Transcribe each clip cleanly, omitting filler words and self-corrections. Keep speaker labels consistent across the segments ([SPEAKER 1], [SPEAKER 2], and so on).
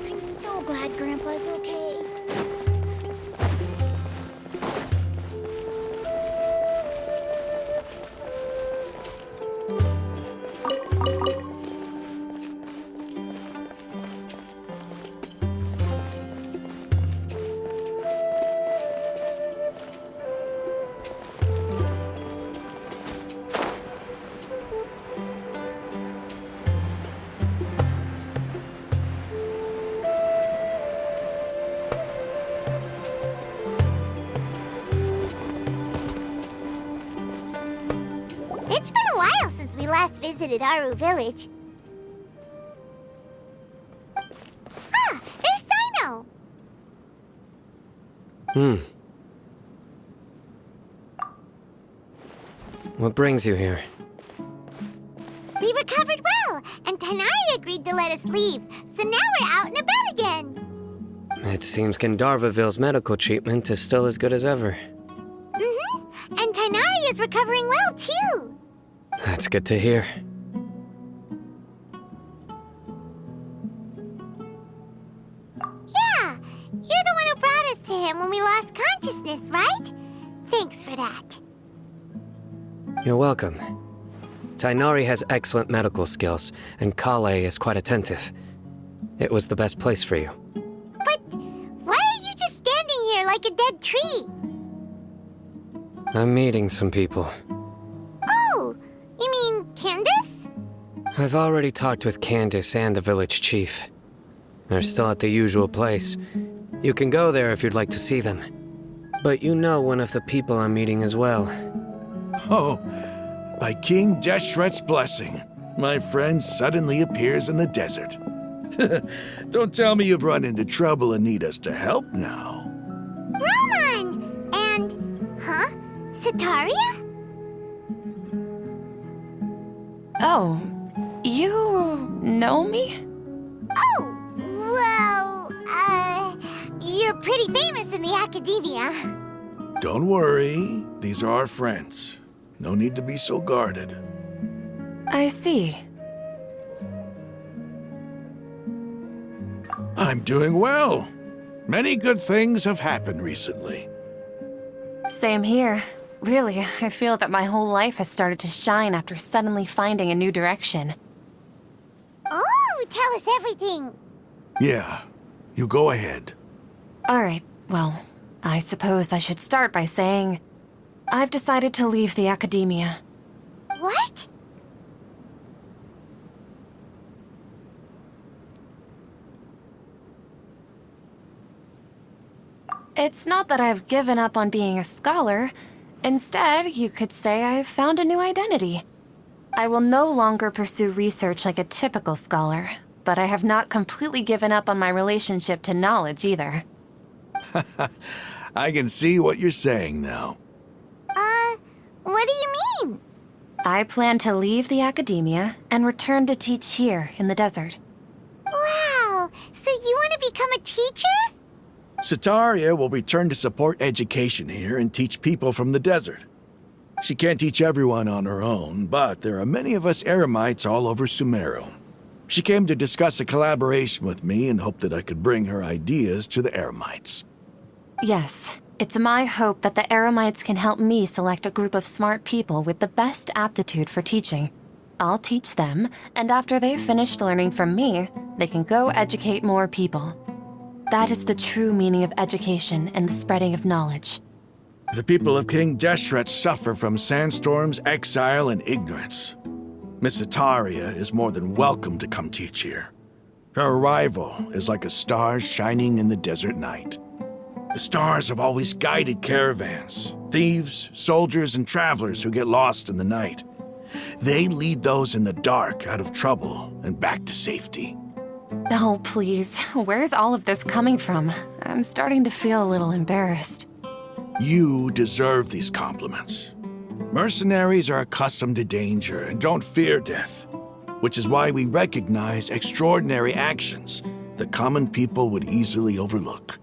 [SPEAKER 1] I'm so glad Grandpa's okay. It's been a while since we last visited Aru Village. Ah, there's Sino!
[SPEAKER 2] What brings you here?
[SPEAKER 1] We recovered well, and Tanari agreed to let us leave, so now we're out and about again.
[SPEAKER 2] It seems Gandharvaville's medical treatment is still as good as ever.
[SPEAKER 1] And Tanari is recovering well, too.
[SPEAKER 2] That's good to hear.
[SPEAKER 1] Yeah, you're the one who brought us to him when we lost consciousness, right? Thanks for that.
[SPEAKER 2] You're welcome. Tainari has excellent medical skills, and Kale is quite attentive. It was the best place for you.
[SPEAKER 1] But why are you just standing here like a dead tree?
[SPEAKER 2] I'm meeting some people.
[SPEAKER 1] Oh, you mean Candace?
[SPEAKER 2] I've already talked with Candace and the village chief. They're still at the usual place. You can go there if you'd like to see them. But you know one of the people I'm meeting as well.
[SPEAKER 3] Oh, by King Deshret's blessing, my friend suddenly appears in the desert. Don't tell me you've run into trouble and need us to help now.
[SPEAKER 1] Roman! And, Sataria?
[SPEAKER 4] Oh, you know me?
[SPEAKER 1] Oh, well, you're pretty famous in the academia.
[SPEAKER 3] Don't worry, these are our friends. No need to be so guarded.
[SPEAKER 4] I see.
[SPEAKER 3] I'm doing well. Many good things have happened recently.
[SPEAKER 4] Same here. Really, I feel that my whole life has started to shine after suddenly finding a new direction.
[SPEAKER 1] Oh, tell us everything.
[SPEAKER 3] Yeah, you go ahead.
[SPEAKER 4] Alright, well, I suppose I should start by saying I've decided to leave the academia.
[SPEAKER 1] What?
[SPEAKER 4] It's not that I've given up on being a scholar. Instead, you could say I've found a new identity. I will no longer pursue research like a typical scholar, but I have not completely given up on my relationship to knowledge either.
[SPEAKER 3] I can see what you're saying now.
[SPEAKER 1] What do you mean?
[SPEAKER 4] I plan to leave the academia and return to teach here in the desert.
[SPEAKER 1] Wow, so you want to become a teacher?
[SPEAKER 3] Sataria will return to support education here and teach people from the desert. She can't teach everyone on her own, but there are many of us Eremites all over Sumeru. She came to discuss a collaboration with me and hoped that I could bring her ideas to the Eremites.
[SPEAKER 4] Yes, it's my hope that the Eremites can help me select a group of smart people with the best aptitude for teaching. I'll teach them, and after they've finished learning from me, they can go educate more people. That is the true meaning of education and the spreading of knowledge.
[SPEAKER 3] The people of King Deshret suffer from sandstorms, exile, and ignorance. Miss Sataria is more than welcome to come teach here. Her arrival is like a star shining in the desert night. The stars have always guided caravans, thieves, soldiers, and travelers who get lost in the night. They lead those in the dark out of trouble and back to safety.
[SPEAKER 4] Oh, please. Where's all of this coming from? I'm starting to feel a little embarrassed.
[SPEAKER 3] You deserve these compliments. Mercenaries are accustomed to danger and don't fear death, which is why we recognize extraordinary actions that common people would easily overlook.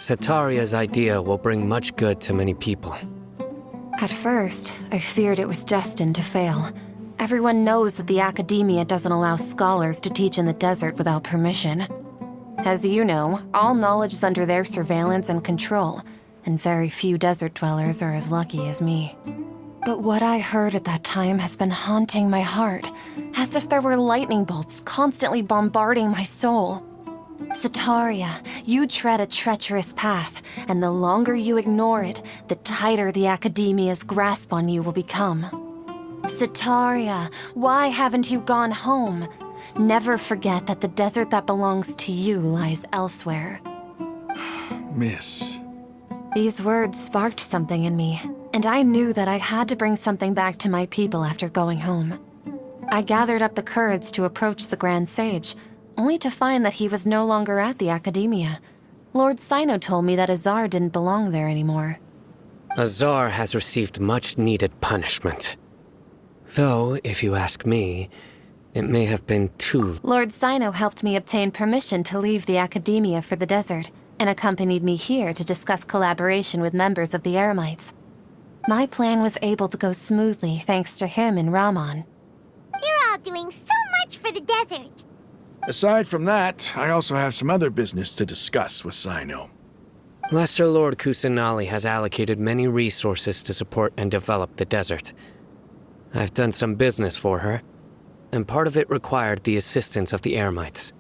[SPEAKER 2] Setaria's idea will bring much good to many people.
[SPEAKER 4] At first, I feared it was destined to fail. Everyone knows that the Academia doesn't allow scholars to teach in the desert without permission. As you know, all knowledge is under their surveillance and control, and very few desert dwellers are as lucky as me. But what I heard at that time has been haunting my heart, as if there were lightning bolts constantly bombarding my soul. Setaria, you tread a treacherous path, and the longer you ignore it, the tighter the Academia's grasp on you will become. Setaria, why haven't you gone home? Never forget that the desert that belongs to you lies elsewhere.
[SPEAKER 3] Miss.
[SPEAKER 4] These words sparked something in me, and I knew that I had to bring something back to my people after going home. I gathered up the courage to approach the Grand Sage, only to find that he was no longer at the Academia. Lord Sino told me that Azar didn't belong there anymore.
[SPEAKER 2] Azar has received much-needed punishment. Though, if you ask me, it may have been too...
[SPEAKER 4] Lord Sino helped me obtain permission to leave the Academia for the desert, and accompanied me here to discuss collaboration with members of the Eremites. My plan was able to go smoothly thanks to him and Rahman.
[SPEAKER 1] You're all doing so much for the desert.
[SPEAKER 3] Aside from that, I also have some other business to discuss with Sino.
[SPEAKER 2] Lesser Lord Kusanali has allocated many resources to support and develop the desert. I've done some business for her, and part of it required the assistance of the Eremites.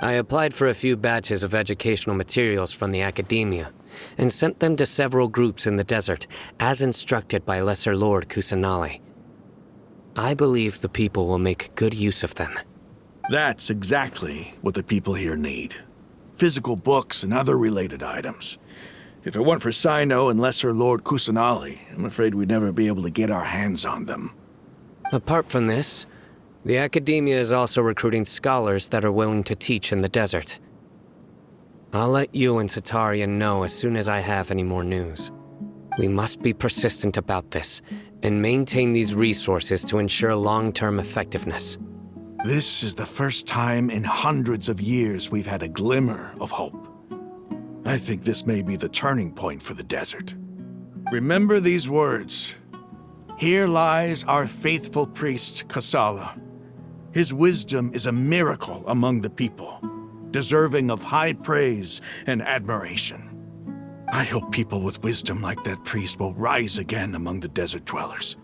[SPEAKER 2] I applied for a few batches of educational materials from the Academia, and sent them to several groups in the desert, as instructed by Lesser Lord Kusanali. I believe the people will make good use of them.
[SPEAKER 3] That's exactly what the people here need. Physical books and other related items. If it weren't for Sino and Lesser Lord Kusanali, I'm afraid we'd never be able to get our hands on them.
[SPEAKER 2] Apart from this, the Academia is also recruiting scholars that are willing to teach in the desert. I'll let you and Setaria know as soon as I have any more news. We must be persistent about this, and maintain these resources to ensure long-term effectiveness.
[SPEAKER 3] This is the first time in hundreds of years we've had a glimmer of hope. I think this may be the turning point for the desert. Remember these words. Here lies our faithful priest, Kasala. His wisdom is a miracle among the people, deserving of high praise and admiration. I hope people with wisdom like that priest will rise again among the desert dwellers.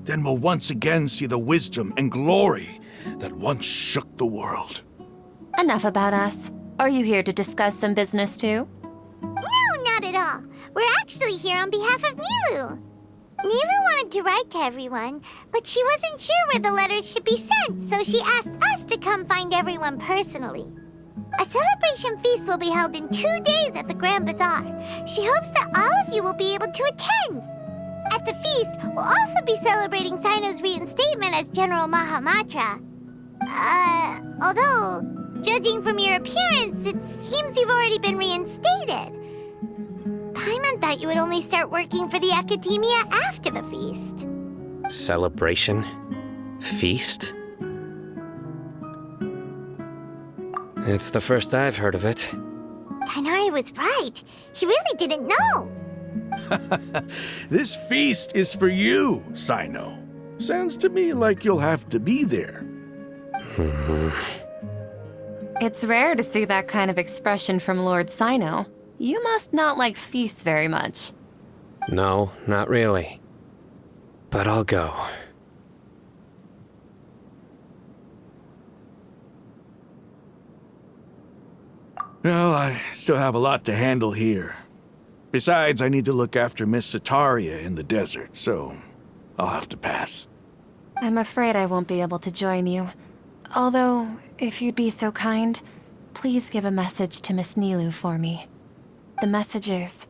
[SPEAKER 3] Then we'll once again see the wisdom and glory that once shook the world.
[SPEAKER 4] Enough about us. Are you here to discuss some business too?
[SPEAKER 1] No, not at all. We're actually here on behalf of Nilu. Nilu wanted to write to everyone, but she wasn't sure where the letters should be sent, so she asked us to come find everyone personally. A celebration feast will be held in 2 days at the Grand Bazaar. She hopes that all of you will be able to attend. At the feast, we'll also be celebrating Sino's reinstatement as General Mahamatra. Although, judging from your appearance, it seems you've already been reinstated. Paimon thought you would only start working for the Academia after the feast.
[SPEAKER 2] Celebration? Feast? It's the first I've heard of it.
[SPEAKER 1] Tainari was right. He really didn't know.
[SPEAKER 3] This feast is for you, Sino. Sounds to me like you'll have to be there.
[SPEAKER 4] It's rare to see that kind of expression from Lord Sino. You must not like feasts very much.
[SPEAKER 2] No, not really. But I'll go.
[SPEAKER 3] Well, I still have a lot to handle here. Besides, I need to look after Miss Setaria in the desert, so I'll have to pass.
[SPEAKER 4] I'm afraid I won't be able to join you. Although, if you'd be so kind, please give a message to Miss Nilu for me. The messages.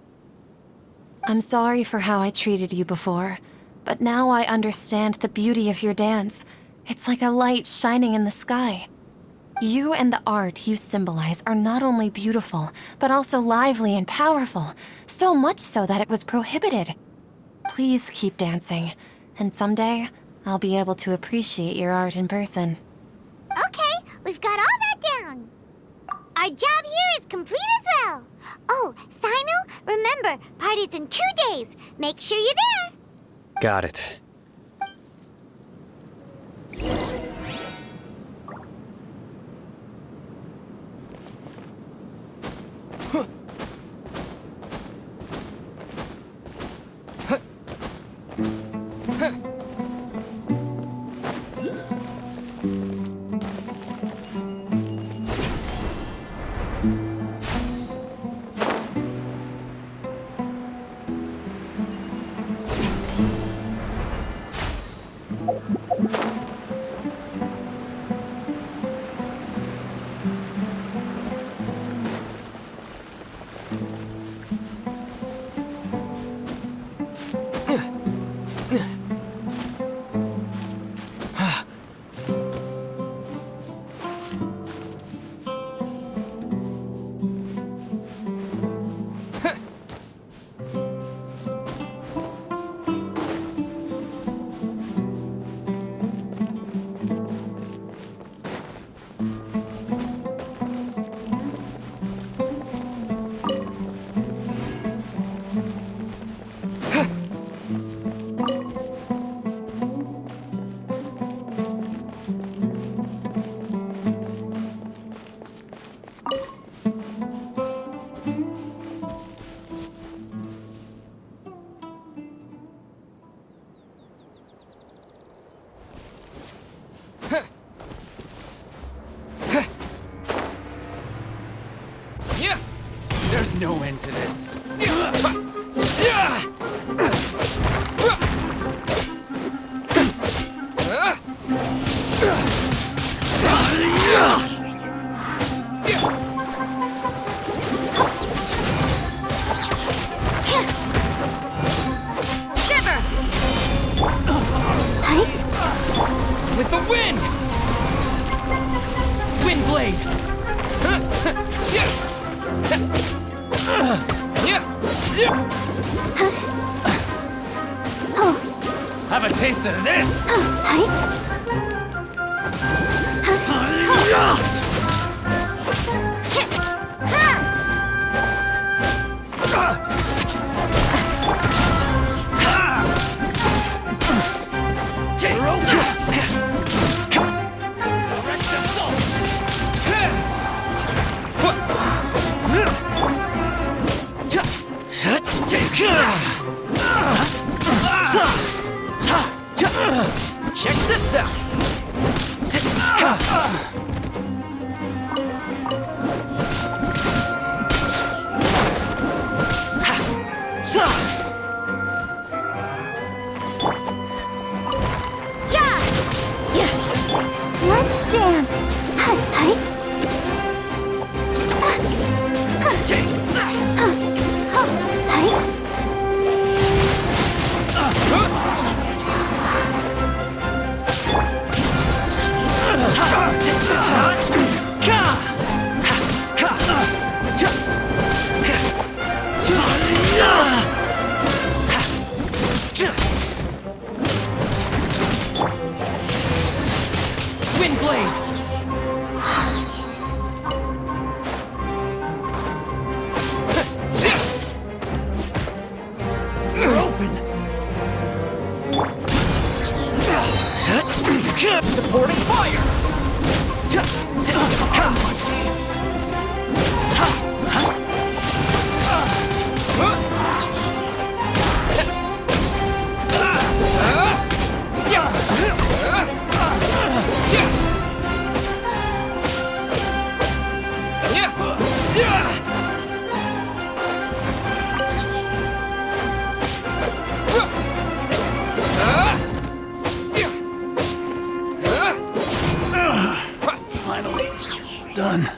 [SPEAKER 4] I'm sorry for how I treated you before, but now I understand the beauty of your dance. It's like a light shining in the sky. You and the art you symbolize are not only beautiful, but also lively and powerful, so much so that it was prohibited. Please keep dancing, and someday I'll be able to appreciate your art in person.
[SPEAKER 1] Okay, we've got all that down. Our job here is complete as well. Oh, Sino, remember, party's in 2 days. Make sure you're there.
[SPEAKER 2] Got it.
[SPEAKER 5] There's no end to this.
[SPEAKER 1] Shiver!
[SPEAKER 5] With the wind! Wind blade! Have a taste of this! Check this out!
[SPEAKER 1] Let's dance.
[SPEAKER 5] Wind blade! You're open! Supporting fire!
[SPEAKER 6] Finally, done.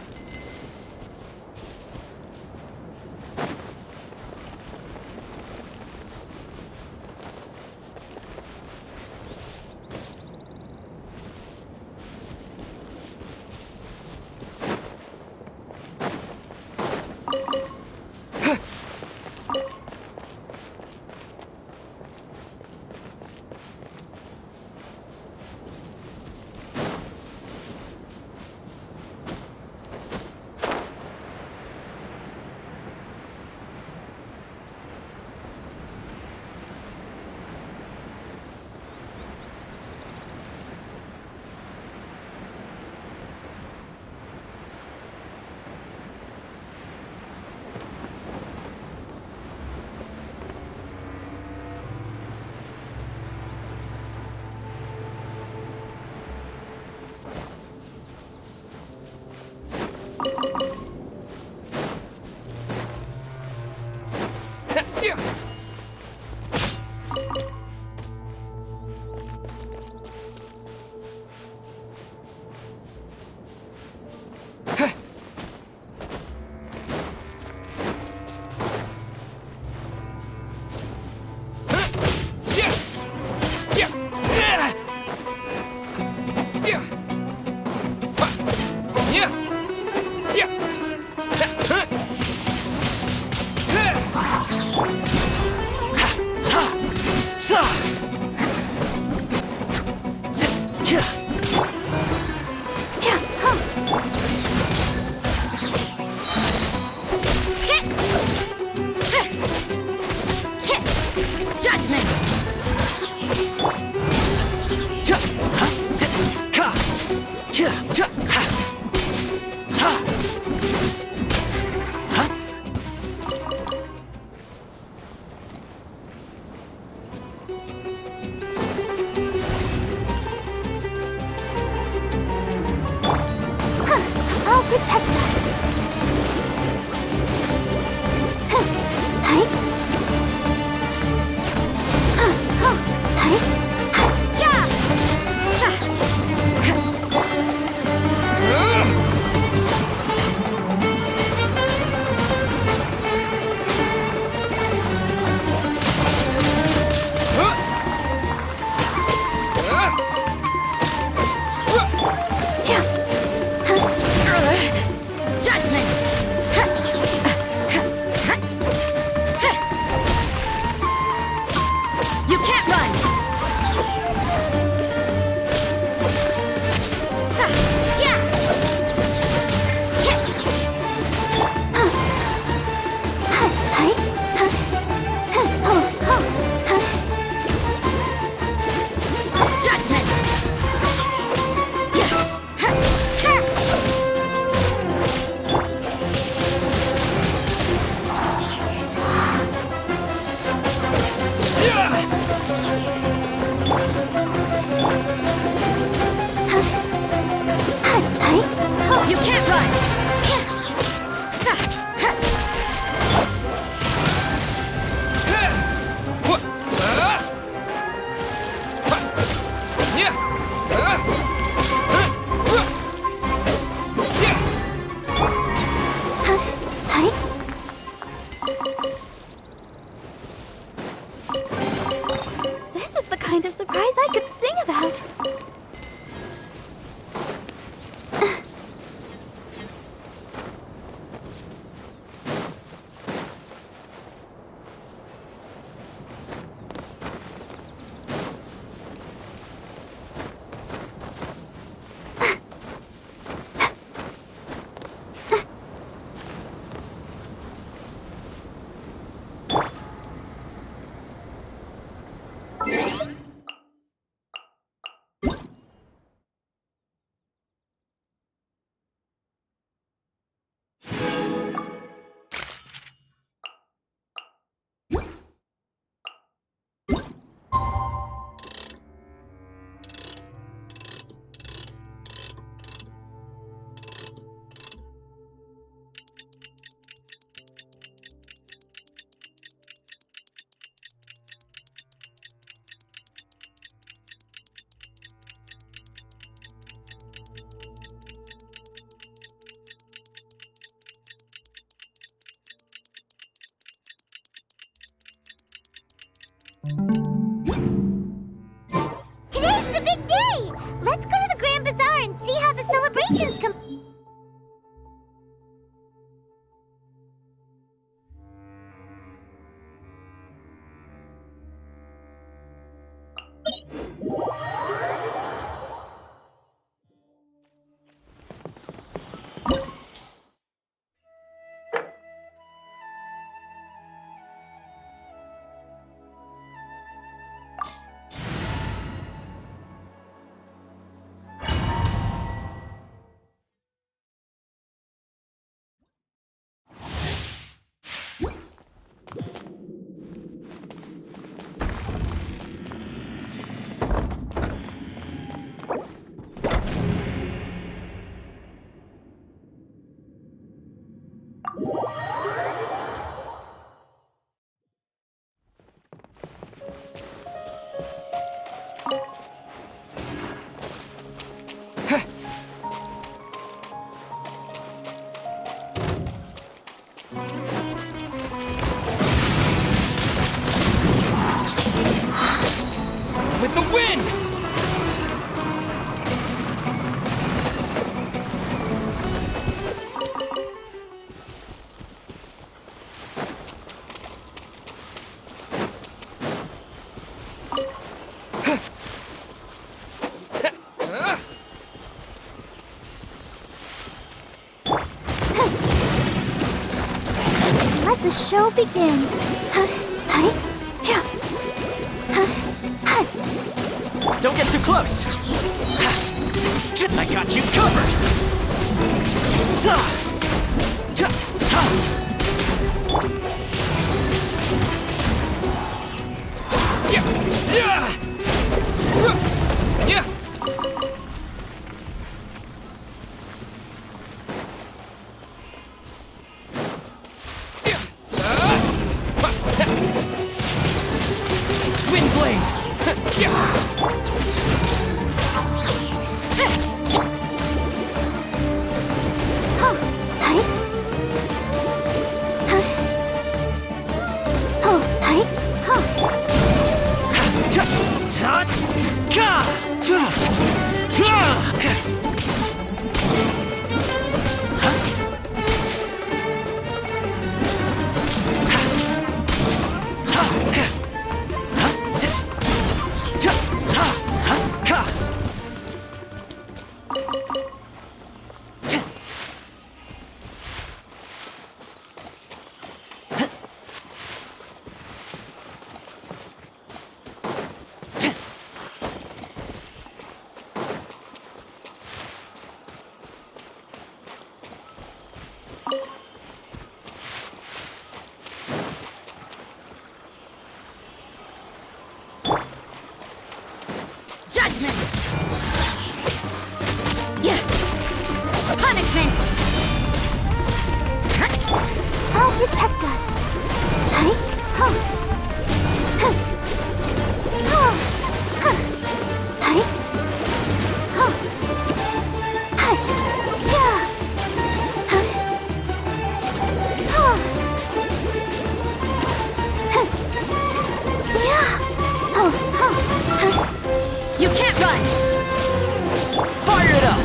[SPEAKER 1] I'll protect us. Hi. This is the kind of surprise I could sing about. Today's the big day! Let's go to the Grand Bazaar and see how the celebrations come.
[SPEAKER 5] With the wind!
[SPEAKER 1] show begin.
[SPEAKER 6] Don't get too close! I got you covered! Windblade!
[SPEAKER 1] Judgment! Yeah! Punishment! I'll protect us. Hey? Huh. Huh. Huh. Huh. Hey? Huh. Hey. Yeah! Huh. Huh. Huh. Yeah! Oh, oh, huh. You can't run!
[SPEAKER 6] Fire it up!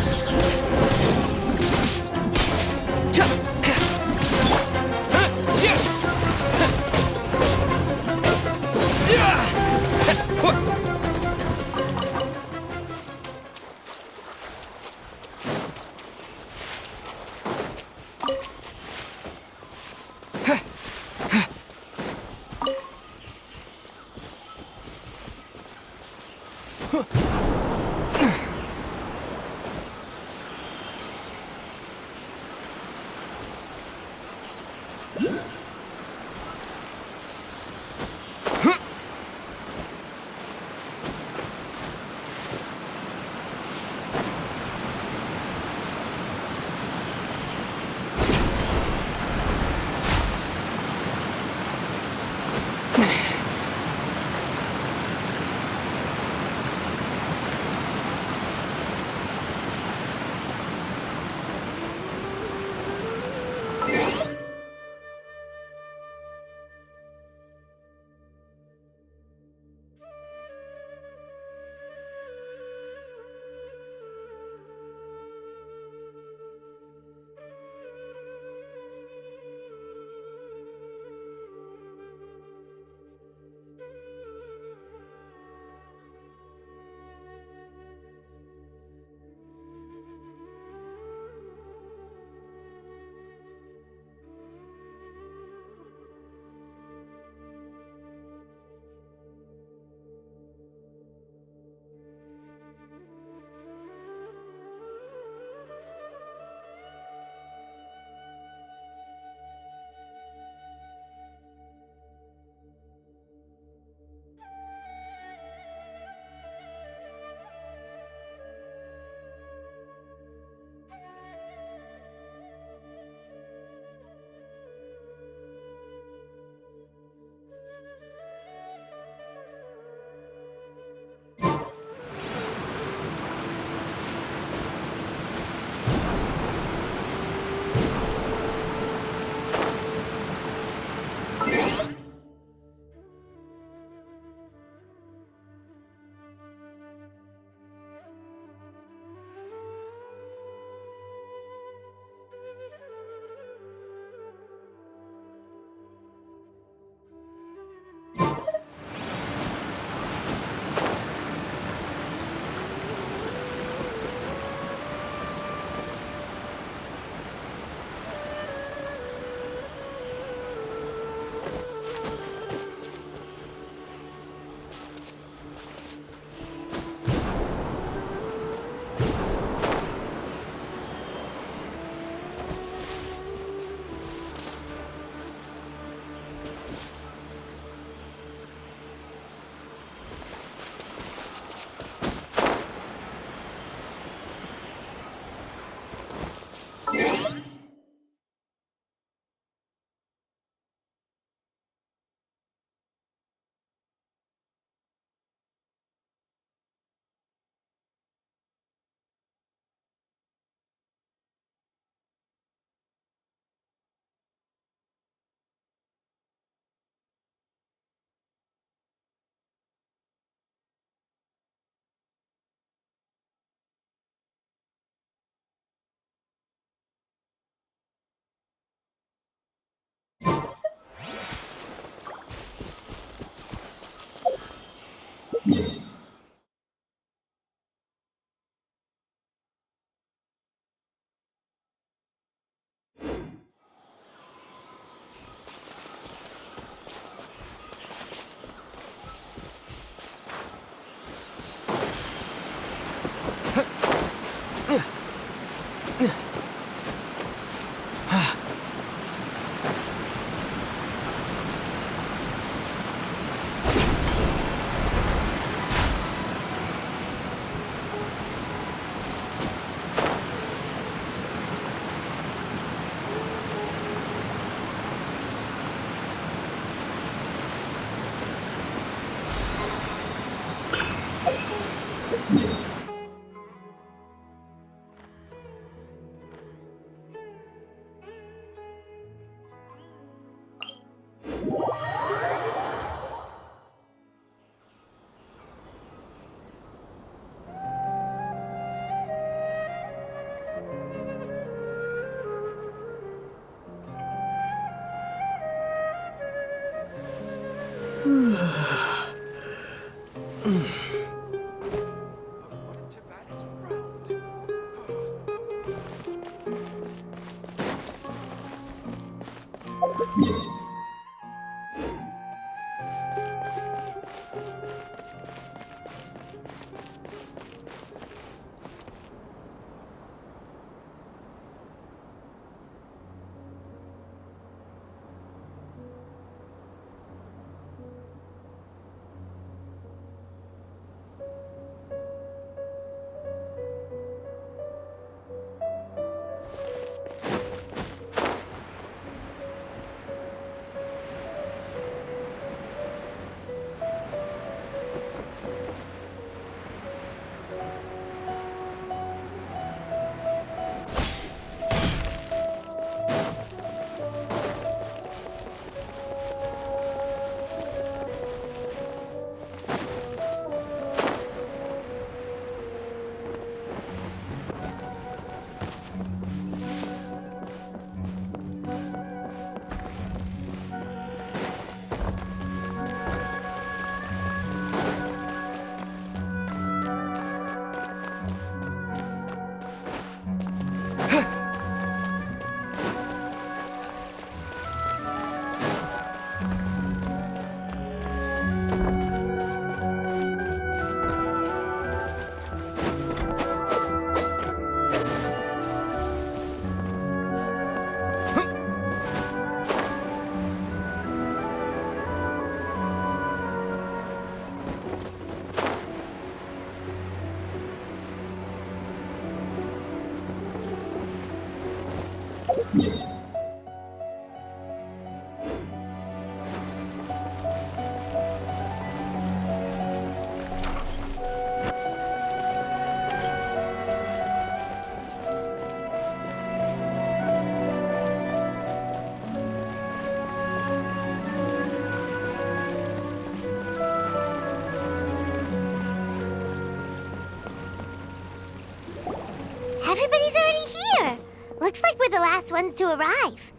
[SPEAKER 1] Everybody's already here. Looks like we're the last ones to arrive.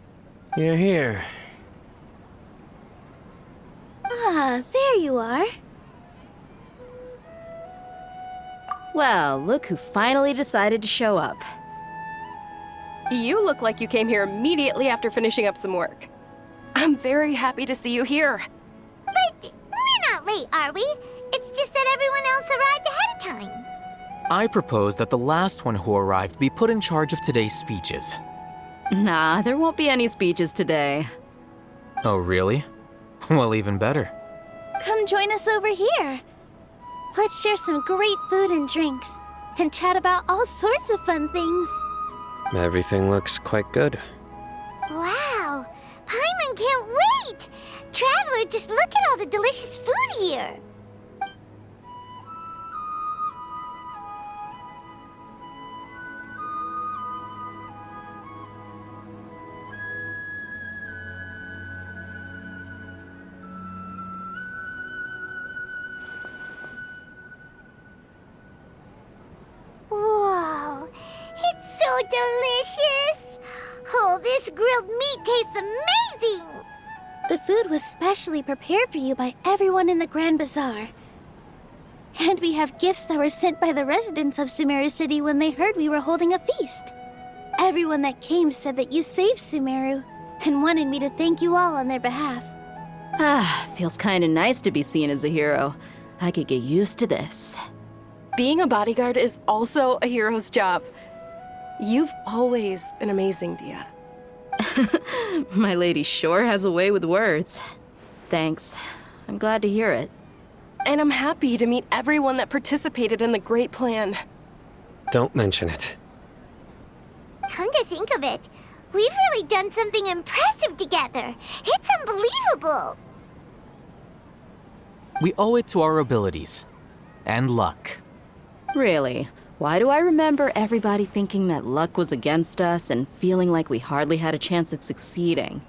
[SPEAKER 2] You're here.
[SPEAKER 7] Ah, there you are. Well, look who finally decided to show up.
[SPEAKER 8] You look like you came here immediately after finishing up some work. I'm very happy to see you here.
[SPEAKER 1] But we're not late, are we? It's just that everyone else arrived ahead of time.
[SPEAKER 6] I propose that the last one who arrived be put in charge of today's speeches.
[SPEAKER 7] Nah, there won't be any speeches today.
[SPEAKER 6] Oh, really? Well, even better.
[SPEAKER 9] Come join us over here. Let's share some great food and drinks, and chat about all sorts of fun things.
[SPEAKER 2] Everything looks quite good.
[SPEAKER 1] Wow, Paimon can't wait! Traveler, just look at all the delicious food here. Whoa, it's so delicious! Oh, this grilled meat tastes amazing!
[SPEAKER 9] The food was specially prepared for you by everyone in the Grand Bazaar. And we have gifts that were sent by the residents of Sumeru City when they heard we were holding a feast. Everyone that came said that you saved Sumeru and wanted me to thank you all on their behalf.
[SPEAKER 7] Feels kinda nice to be seen as a hero. I could get used to this.
[SPEAKER 8] Being a bodyguard is also a hero's job. You've always been amazing, Dia.
[SPEAKER 7] My lady sure has a way with words. Thanks. I'm glad to hear it.
[SPEAKER 8] And I'm happy to meet everyone that participated in the great plan.
[SPEAKER 2] Don't mention it.
[SPEAKER 1] Come to think of it, we've really done something impressive together. It's unbelievable.
[SPEAKER 6] We owe it to our abilities. And luck.
[SPEAKER 7] Really? Why do I remember everybody thinking that luck was against us and feeling like we hardly had a chance of succeeding?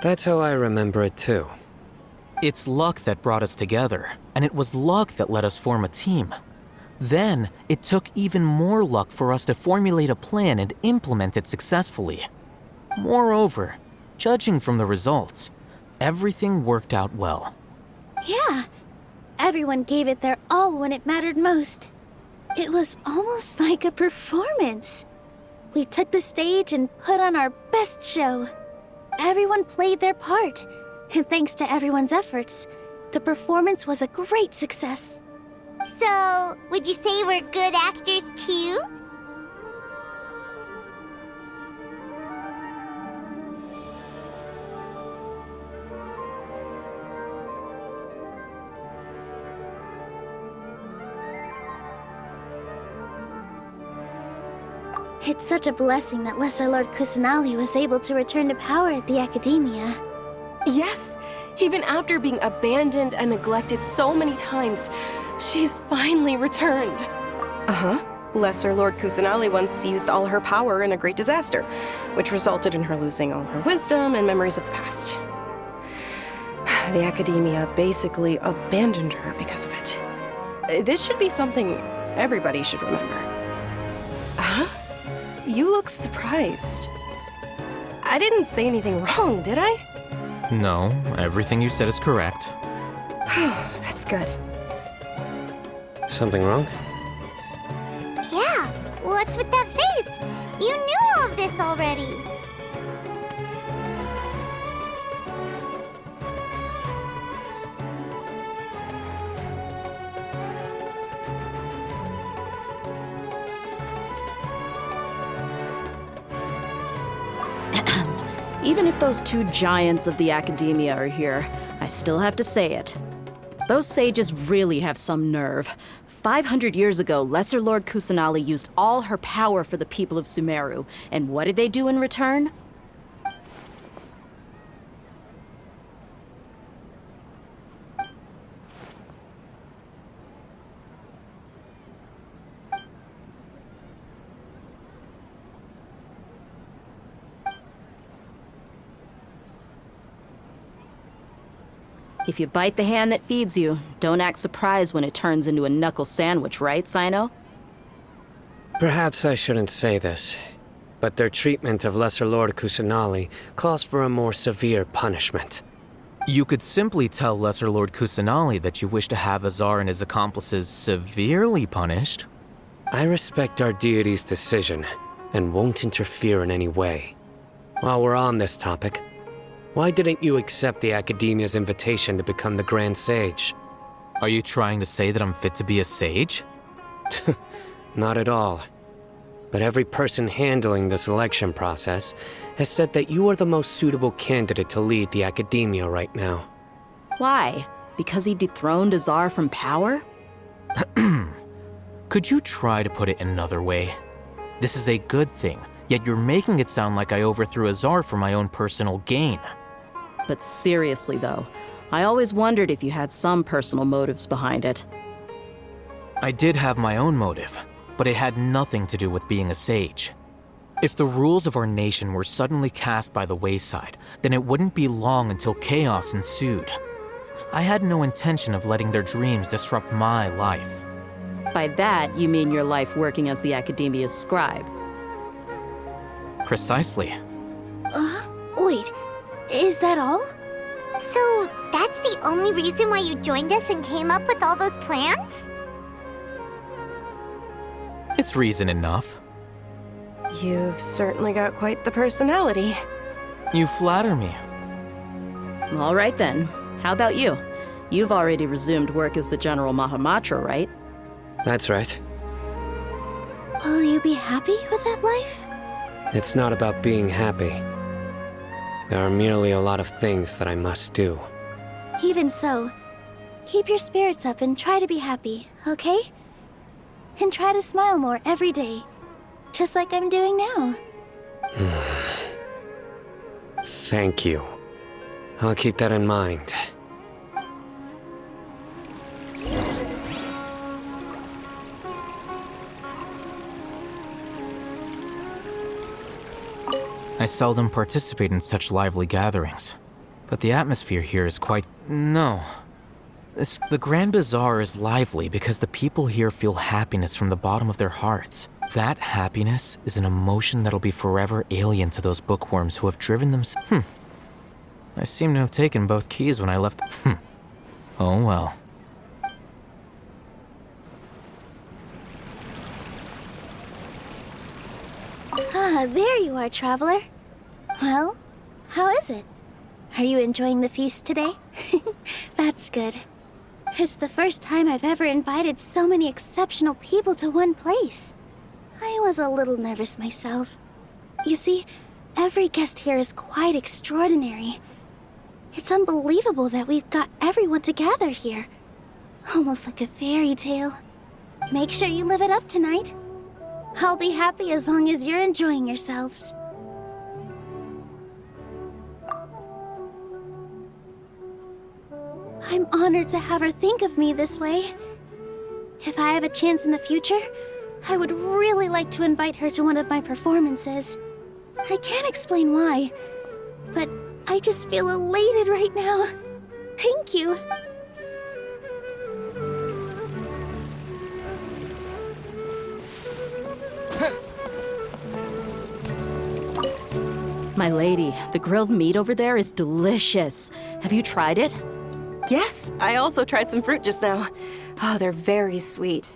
[SPEAKER 2] That's how I remember it too.
[SPEAKER 6] It's luck that brought us together, and it was luck that let us form a team. Then, it took even more luck for us to formulate a plan and implement it successfully. Moreover, judging from the results, everything worked out well.
[SPEAKER 9] Yeah, everyone gave it their all when it mattered most. It was almost like a performance. We took the stage and put on our best show. Everyone played their part, and thanks to everyone's efforts, the performance was a great success.
[SPEAKER 1] So, would you say we're good actors too?
[SPEAKER 9] It's such a blessing that Lesser Lord Kusanali was able to return to power at the Academia.
[SPEAKER 8] Yes, even after being abandoned and neglected so many times, she's finally returned. Uh-huh. Lesser Lord Kusanali once used all her power in a great disaster, which resulted in her losing all her wisdom and memories of the past. The Academia basically abandoned her because of it. This should be something everybody should remember. Huh? You look surprised. I didn't say anything wrong, did I?
[SPEAKER 6] No, everything you said is correct.
[SPEAKER 8] That's good.
[SPEAKER 2] Something wrong?
[SPEAKER 1] Yeah, what's with that face? You knew all of this already.
[SPEAKER 7] Even if those two giants of the Academia are here, I still have to say it. Those sages really have some nerve. 500 years ago, Lesser Lord Kusanali used all her power for the people of Sumeru, and what did they do in return? If you bite the hand that feeds you, don't act surprised when it turns into a knuckle sandwich, right, Sino?
[SPEAKER 2] Perhaps I shouldn't say this, but their treatment of Lesser Lord Kusanali calls for a more severe punishment.
[SPEAKER 6] You could simply tell Lesser Lord Kusanali that you wish to have Azar and his accomplices severely punished.
[SPEAKER 2] I respect our deity's decision, and won't interfere in any way. While we're on this topic, why didn't you accept the Academia's invitation to become the Grand Sage?
[SPEAKER 6] Are you trying to say that I'm fit to be a sage?
[SPEAKER 2] Not at all. But every person handling the selection process has said that you are the most suitable candidate to lead the Academia right now.
[SPEAKER 7] Why? Because he dethroned Azar from power?
[SPEAKER 6] Could you try to put it another way? This is a good thing, yet you're making it sound like I overthrew Azar for my own personal gain.
[SPEAKER 7] But seriously though, I always wondered if you had some personal motives behind it.
[SPEAKER 6] I did have my own motive, but it had nothing to do with being a sage. If the rules of our nation were suddenly cast by the wayside, then it wouldn't be long until chaos ensued. I had no intention of letting their dreams disrupt my life.
[SPEAKER 7] By that, you mean your life working as the Academia's scribe.
[SPEAKER 6] Precisely.
[SPEAKER 9] Wait, is that all?
[SPEAKER 1] So, that's the only reason why you joined us and came up with all those plans?
[SPEAKER 6] It's reason enough.
[SPEAKER 8] You've certainly got quite the personality.
[SPEAKER 6] You flatter me.
[SPEAKER 7] All right then. How about you? You've already resumed work as the General Mahamatra, right?
[SPEAKER 2] That's right.
[SPEAKER 9] Will you be happy with that life?
[SPEAKER 2] It's not about being happy. There are merely a lot of things that I must do.
[SPEAKER 9] Even so, keep your spirits up and try to be happy, okay? And try to smile more every day, just like I'm doing now.
[SPEAKER 2] Thank you. I'll keep that in mind.
[SPEAKER 6] I seldom participate in such lively gatherings, but the atmosphere here is quite... No. The Grand Bazaar is lively because the people here feel happiness from the bottom of their hearts. That happiness is an emotion that'll be forever alien to those bookworms who have driven them... I seem to have taken both keys when I left... Oh well.
[SPEAKER 9] Ah, there you are, traveler. Well, how is it? Are you enjoying the feast today? That's good. It's the first time I've ever invited so many exceptional people to one place. I was a little nervous myself. You see, every guest here is quite extraordinary. It's unbelievable that we've got everyone together here. Almost like a fairy tale. Make sure you live it up tonight. I'll be happy as long as you're enjoying yourselves. I'm honored to have her think of me this way. If I have a chance in the future, I would really like to invite her to one of my performances. I can't explain why, but I just feel elated right now. Thank you.
[SPEAKER 7] My lady, the grilled meat over there is delicious. Have you tried it?
[SPEAKER 8] Yes, I also tried some fruit just now. Oh, they're very sweet.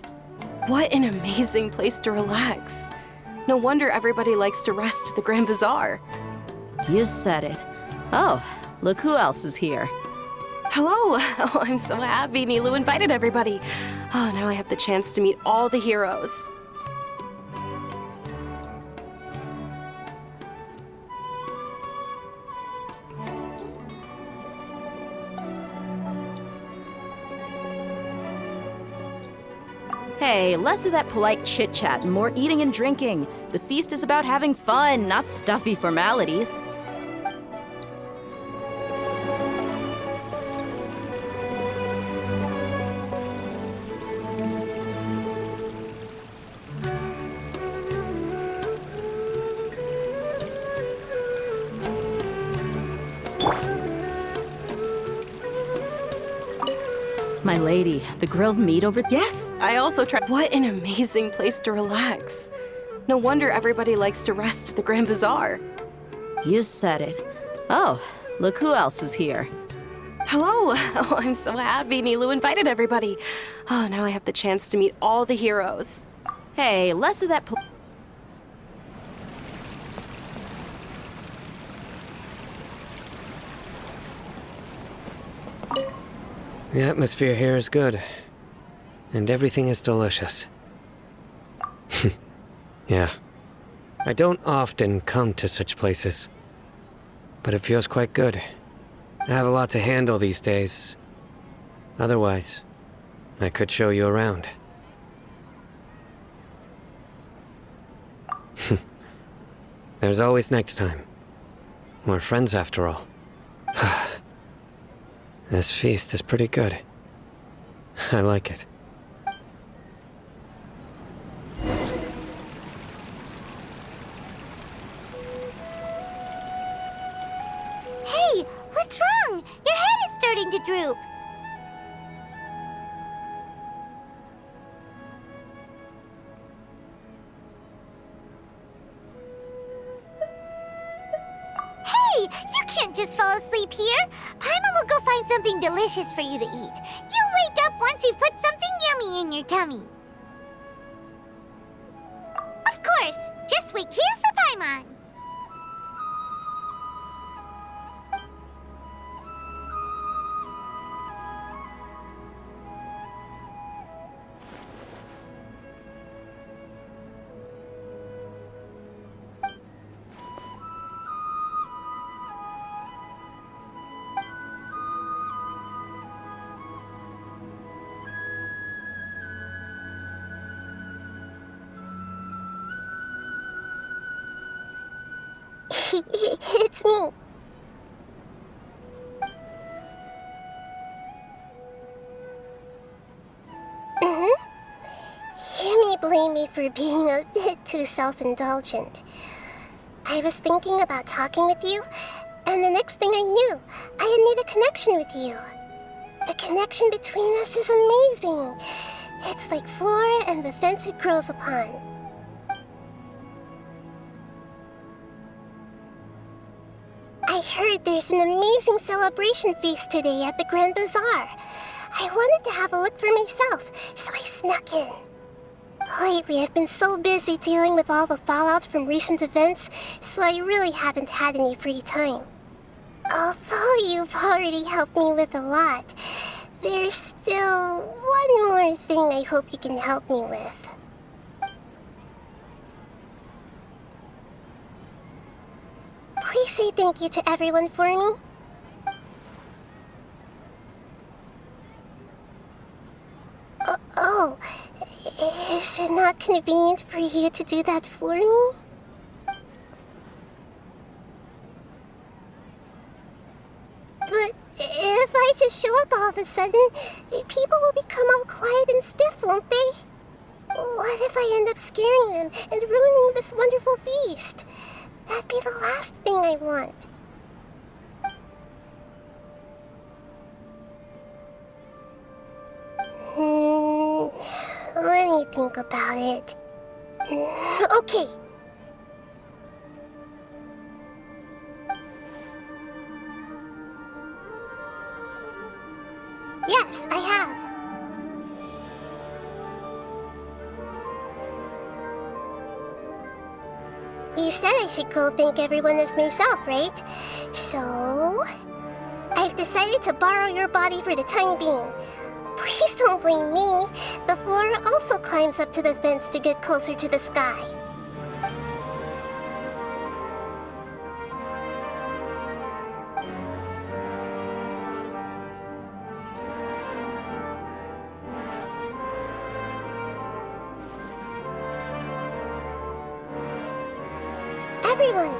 [SPEAKER 8] What an amazing place to relax. No wonder everybody likes to rest at the Grand Bazaar.
[SPEAKER 7] You said it. Oh, look who else is here.
[SPEAKER 8] Hello. Oh, I'm so happy Nilu invited everybody. Oh, now I have the chance to meet all the heroes.
[SPEAKER 7] Hey, less of that polite chit-chat and more eating and drinking. The feast is about having fun, not stuffy formalities. My lady, the grilled meat over...
[SPEAKER 8] Yes, I also tried... What an amazing place to relax. No wonder everybody likes to rest at the Grand Bazaar.
[SPEAKER 7] You said it. Oh, look who else is here.
[SPEAKER 8] Hello. Oh, I'm so happy Nilu invited everybody. Oh, now I have the chance to meet all the heroes.
[SPEAKER 7] Hey, less of that...
[SPEAKER 2] The atmosphere here is good. And everything is delicious. Yeah. I don't often come to such places. But it feels quite good. I have a lot to handle these days. Otherwise, I could show you around. There's always next time. We're friends after all. This feast is pretty good. I like it.
[SPEAKER 1] Hey, what's wrong? Your head is starting to droop. Hey, you can't just fall asleep here. Paimon will go find something delicious for you to eat. You'll wake up once you've put something yummy in your tummy.
[SPEAKER 10] It's me. You may blame me for being a bit too self-indulgent. I was thinking about talking with you, and the next thing I knew, I had made a connection with you. The connection between us is amazing. It's like flora and the fence it grows upon. I heard there's an amazing celebration feast today at the Grand Bazaar. I wanted to have a look for myself, so I snuck in. Lately, I've been so busy dealing with all the fallout from recent events, so I really haven't had any free time. Although you've already helped me with a lot, there's still one more thing I hope you can help me with. Please say thank you to everyone for me. Oh, is it not convenient for you to do that for me? But if I just show up all of a sudden, people will become all quiet and stiff, won't they? What if I end up scaring them and ruining this wonderful feast? That'd be the last thing I want. Let me think about it. Okay. Yes, I have. You said I should go thank everyone as myself, right? So, I've decided to borrow your body for the time being. Please don't blame me. The flora also climbs up to the fence to get closer to the sky. Everyone!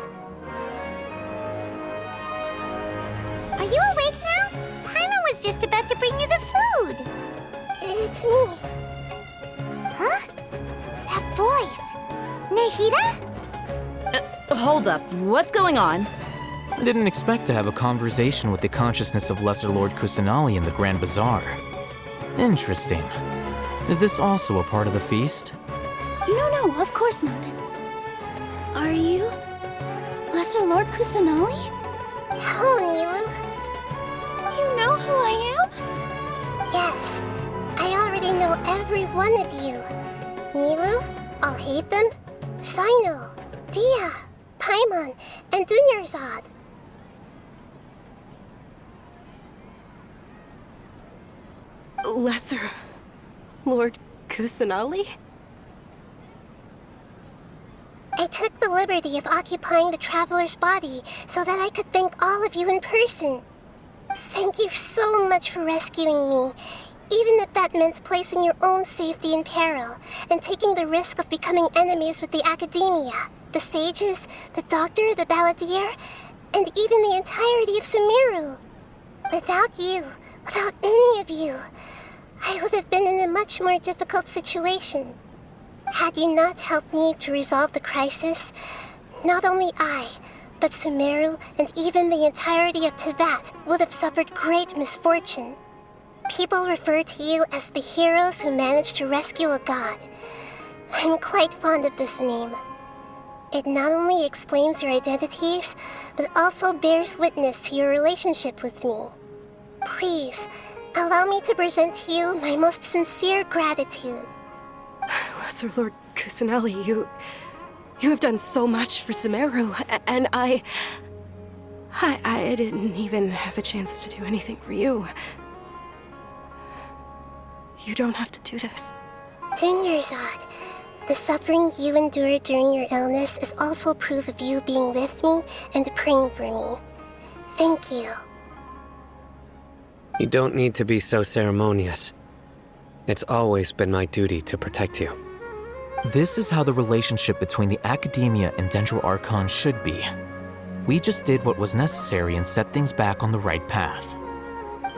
[SPEAKER 1] Are you awake now? Paimon was just about to bring you the food.
[SPEAKER 10] It's me.
[SPEAKER 1] Huh? That voice. Nahida?
[SPEAKER 7] Hold up, what's going on?
[SPEAKER 6] I didn't expect to have a conversation with the consciousness of Lesser Lord Kusanali in the Grand Bazaar. Interesting. Is this also a part of the feast?
[SPEAKER 9] No, of course not. Are you Lesser Lord Kusanali?
[SPEAKER 10] Hello, Nilu.
[SPEAKER 9] You know who I am?
[SPEAKER 10] Yes, I already know every one of you. Nilu, Alhaitham, Sino, Dia, Paimon, and Dunyarzad.
[SPEAKER 8] Lesser Lord Kusanali?
[SPEAKER 10] I took the liberty of occupying the traveler's body so that I could thank all of you in person. Thank you so much for rescuing me, even if that meant placing your own safety in peril and taking the risk of becoming enemies with the academia, the sages, the doctor, the balladeer, and even the entirety of Sumeru. Without you, without any of you, I would have been in a much more difficult situation. Had you not helped me to resolve the crisis, not only I, but Sumeru and even the entirety of Tevat would have suffered great misfortune. People refer to you as the heroes who managed to rescue a god. I'm quite fond of this name. It not only explains your identities, but also bears witness to your relationship with me. Please, allow me to present to you my most sincere gratitude.
[SPEAKER 8] Lesser Lord Kusanali, you have done so much for Sumeru, and I didn't even have a chance to do anything for you. You don't have to do this.
[SPEAKER 10] Dunyarzad, the suffering you endured during your illness is also proof of you being with me and praying for me. Thank you.
[SPEAKER 2] You don't need to be so ceremonious. It's always been my duty to protect you.
[SPEAKER 6] This is how the relationship between the Academia and Dendro Archon should be. We just did what was necessary and set things back on the right path.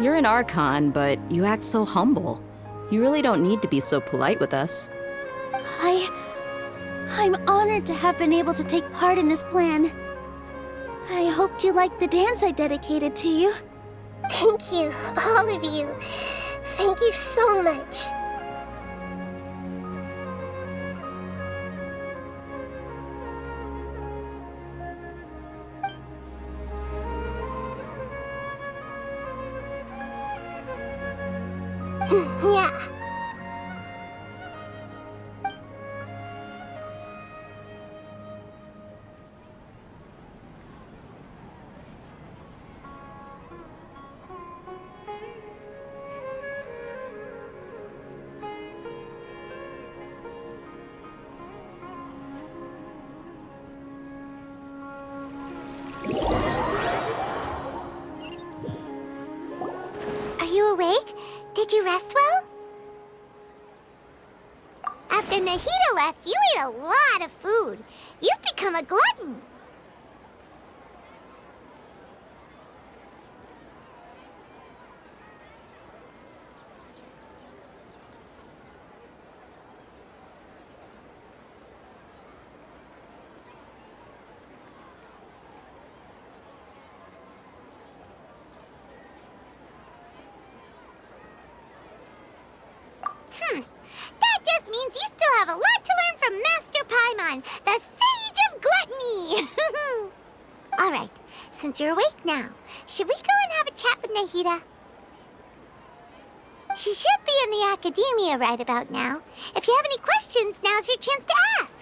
[SPEAKER 7] You're an Archon, but you act so humble. You really don't need to be so polite with us.
[SPEAKER 9] I'm honored to have been able to take part in this plan. I hoped you liked the dance I dedicated to you.
[SPEAKER 10] Thank you, all of you. Thank you so much. Yeah.
[SPEAKER 1] Are you awake? Did you rest well? After Nahida left, you ate a lot of food. You've become a glutton. That just means you still have a lot to learn from Master Paimon, the Sage of Gluttony! Alright, since you're awake now, should we go and have a chat with Nahida? She should be in the academia right about now. If you have any questions, now's your chance to ask.